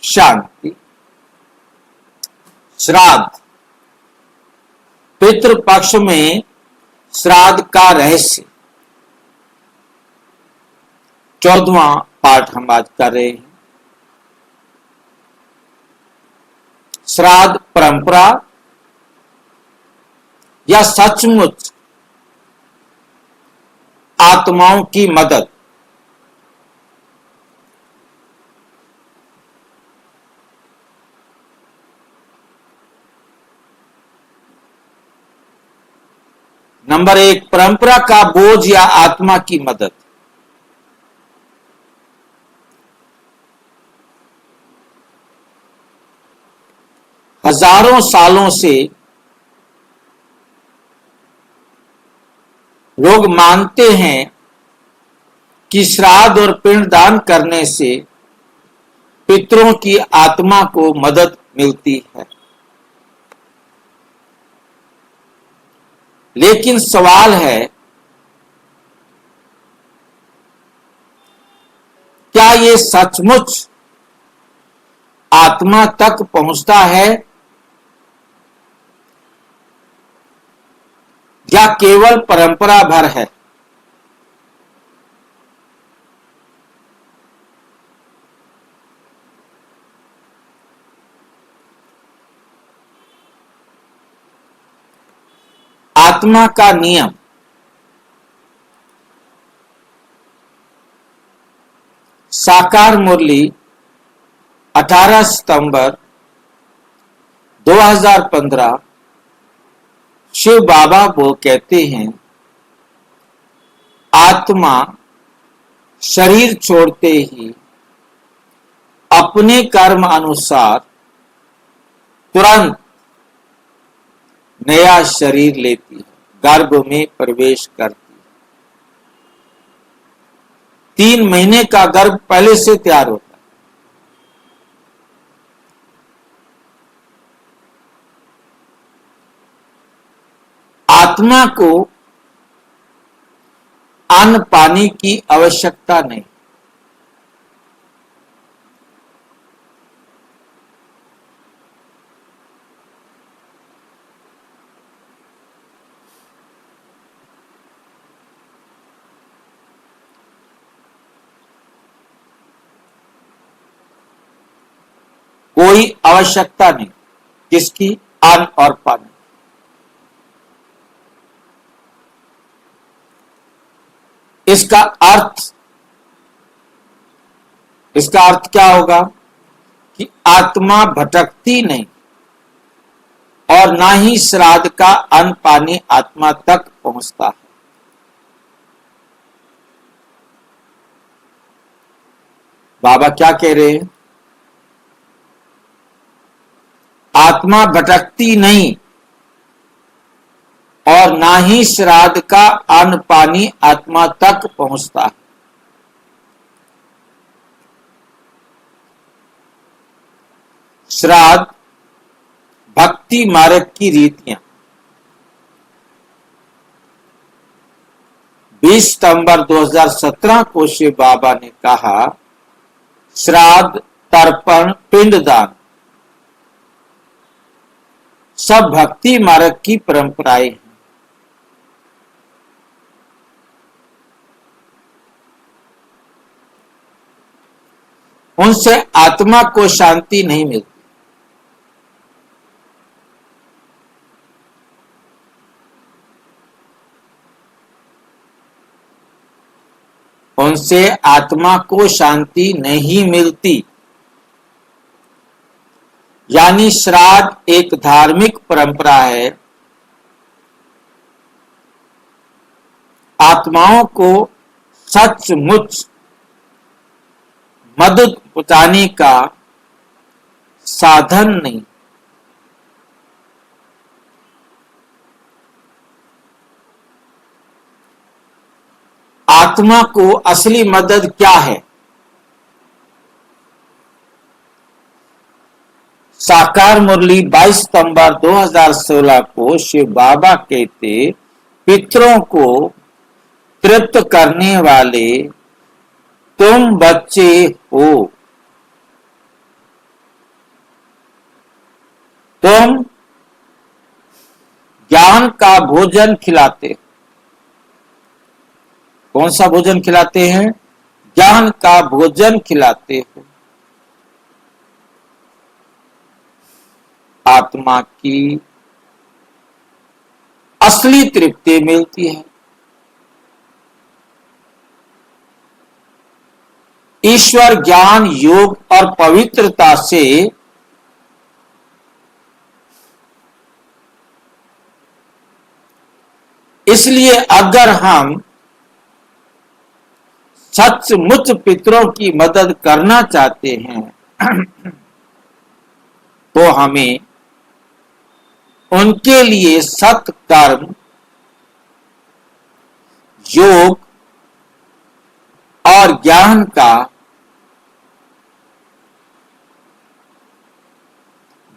शांति। श्राद्ध, पितृपक्ष में श्राद्ध का रहस्य 14वां पाठ हम आज कर रहे हैं। श्राद्ध परंपरा या सचमुच आत्माओं की मदद। नंबर 1, परंपरा का बोझ या आत्मा की मदद। हजारों सालों से लोग मानते हैं कि श्राद्ध और पिंडदान करने से पितरों की आत्मा को मदद मिलती है। लेकिन सवाल है, क्या ये सचमुच आत्मा तक पहुंचता है या केवल परंपरा भर है? आत्मा का नियम। साकार मुरली 18 सितंबर 2015। शिव बाबा वो कहते हैं, आत्मा शरीर छोड़ते ही अपने कर्म अनुसार तुरंत नया शरीर लेती है, गर्भ में प्रवेश करती है। 3 महीने का गर्भ पहले से तैयार होता है। आत्मा को अन्न पानी की आवश्यकता नहीं। कोई आवश्यकता नहीं किसकी? अन्न और पानी। इसका अर्थ क्या होगा कि आत्मा भटकती नहीं और ना ही श्राद्ध का अन्न पानी आत्मा तक पहुंचता है। बाबा क्या कह रहे हैं? आत्मा भटकती नहीं और ना ही श्राद्ध का अन्न पानी आत्मा तक पहुंचता है। श्राद्ध भक्ति मार्ग की रीतियां। 20 सितंबर 2017 को शिव बाबा ने कहा, श्राद्ध, तर्पण, पिंडदान सब भक्ति मार्ग की परंपराएं हैं। उनसे आत्मा को शांति नहीं मिलती। उनसे आत्मा को शांति नहीं मिलती। यानी श्राद्ध एक धार्मिक परंपरा है। आत्माओं को सचमुच मदद पहुंचाने का साधन नहीं। आत्मा को असली मदद क्या है? साकार मुरली 22 सितंबर 2016 को शिव बाबा कहते, पितरों को तृप्त करने वाले तुम बच्चे हो। तुम ज्ञान का भोजन खिलाते हो। कौन सा भोजन खिलाते हैं? ज्ञान का भोजन खिलाते हो। आत्मा की असली तृप्ति मिलती है। ईश्वर ज्ञान, योग और पवित्रता से इसलिए अगर हम सचमुच पितरों की मदद करना चाहते हैं तो हमें उनके लिए सत्कर्म, योग और ज्ञान का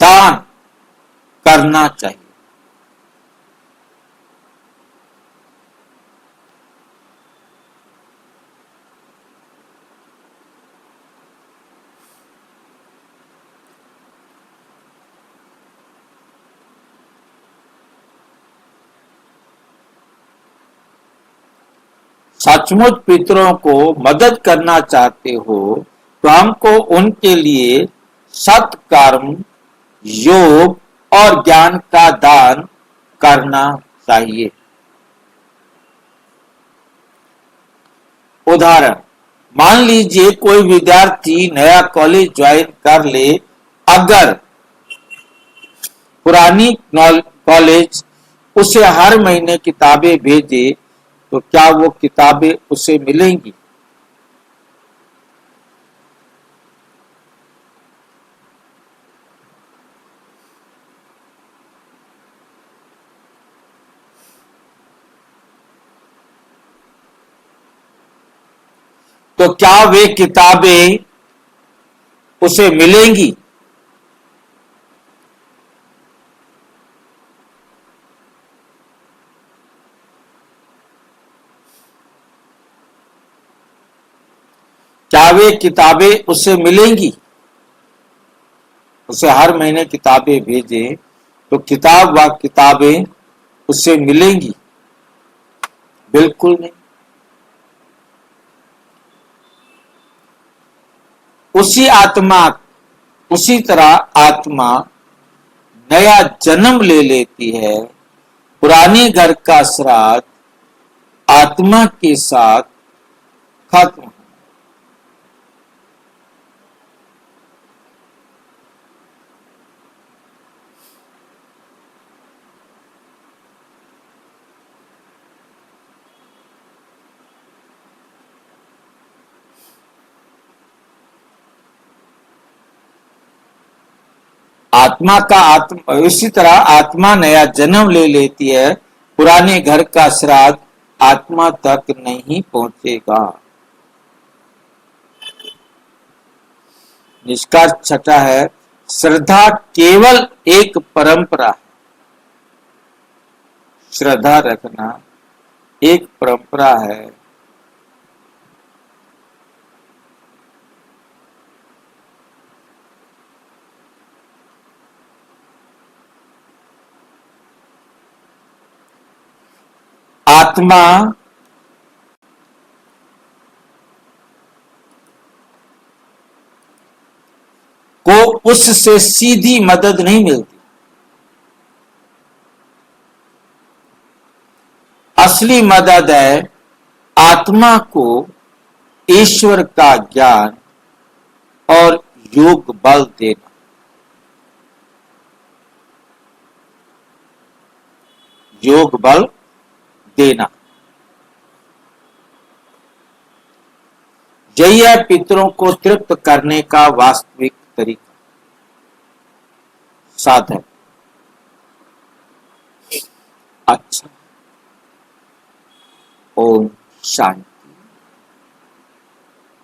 दान करना चाहिए। सचमुच पितरों को मदद करना चाहते हो तो हमको उनके लिए सत्कर्म, योग और ज्ञान का दान करना चाहिए। उदाहरण, मान लीजिए कोई विद्यार्थी नया कॉलेज ज्वाइन कर ले। अगर पुरानी कॉलेज उसे हर महीने किताबें भेजे तो क्या वो किताबें उसे मिलेंगी? तो क्या वे किताबें उसे मिलेंगी? क्या वे किताबें उसे मिलेंगी? उसे हर महीने किताबें भेजे तो किताब व किताबें उसे मिलेंगी? बिल्कुल नहीं। उसी तरह आत्मा नया जन्म ले लेती है। पुराने घर का श्राद्ध आत्मा के साथ खत्म। इसी तरह आत्मा नया जन्म ले लेती है। पुराने घर का श्राद्ध आत्मा तक नहीं पहुंचेगा। निष्कर्ष छठा है, श्रद्धा केवल एक परंपरा है। श्रद्धा रखना एक परंपरा है। आत्मा को उससे सीधी मदद नहीं मिलती। असली मदद है आत्मा को ईश्वर का ज्ञान और योग बल देना। योग बल देना, यही है पितरों को तृप्त करने का वास्तविक तरीका, साधन। अच्छा, ओम शांति।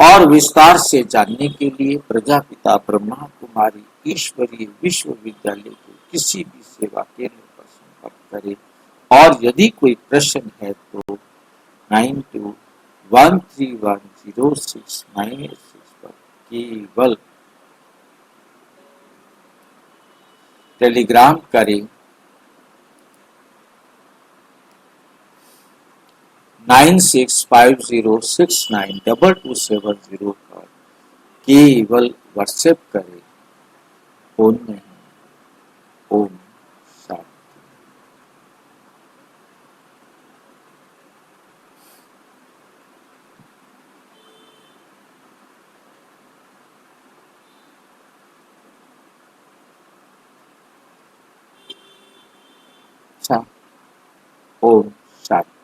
और विस्तार से जानने के लिए प्रजापिता ब्रह्मा कुमारी ईश्वरीय विश्वविद्यालय के किसी भी सेवा केंद्र पर संपर्क करें। और यदि कोई प्रश्न है तो 9213106986 पर केवल टेलीग्राम करें 9650692270 पर, केवल व्हाट्सएप करें, फोन नहीं। ओम शांति। अच्छा, ओम शांति।